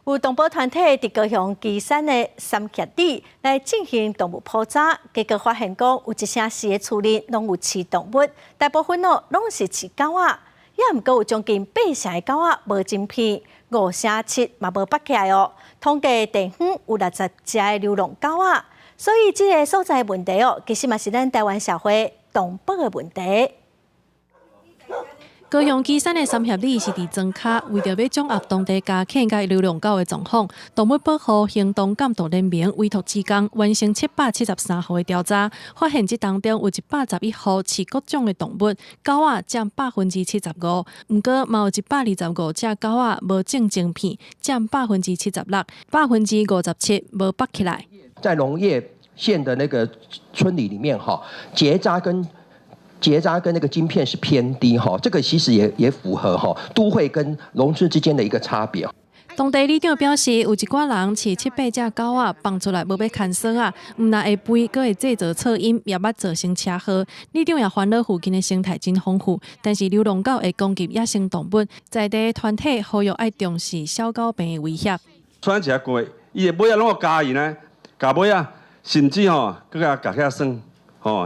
有动保团体伫高雄旗山的三峡里来进行动物普查，结果发现讲有一城市的厝里拢有饲动物，大部分拢是饲狗仔，也毋过有将近8成的狗仔无晶片，5成7嘛无拔起来哦。统计地方有60只的流浪狗仔，所以这个所在的问题哦，其实嘛是咱台湾社会动保的问题。 高雄旗山的三峡里是伫庄卡，为着要掌握当地家犬甲流浪狗的状况，动物保护行动监督联盟委托职工完成773号的调查，发现这当中有111号饲各种的动物，狗仔占75%，毋过嘛有125只狗仔无种晶片，占76%，57%无拔起来。在农业县的那个村里面，结扎跟那个晶片是偏低哈，这个其实也符合都会跟农村之间的一个差别。当地里长表示，有一寡人饲7、8只狗仔放出来，无要看锁啊，毋但会吠，阁会制造噪音，也捌造成车祸。里长也烦恼附近的生态真丰富，但是流浪狗会攻击野生动物，在地团体呼吁爱重视小狗病的威胁。穿一只鸡，伊的尾仔拢有加伊呢，加尾仔甚至搁甲夹起来算。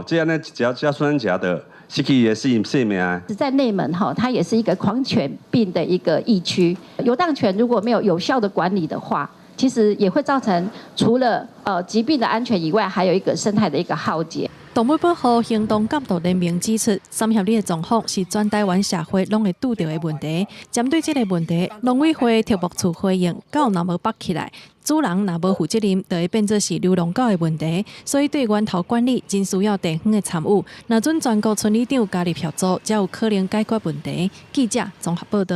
这样呢，只孙家的失去也是性命。在内门它也是一个狂犬病的一个疫区。游荡犬如果没有有效的管理的话，其实也会造成除了疾病的安全以外，还有一个生态的一个浩劫。 动物保护行动监督联盟指出，三峡里的状况是全台湾社会拢会拄到的问题。针对这个问题，农委会畜牧处回应：狗若无拔起来，主人若无负责任，就会变作是流浪狗的问题。所以对源头管理真需要地方的参与。若准全国村里长加入协助，才有可能解决问题。记者综合报道。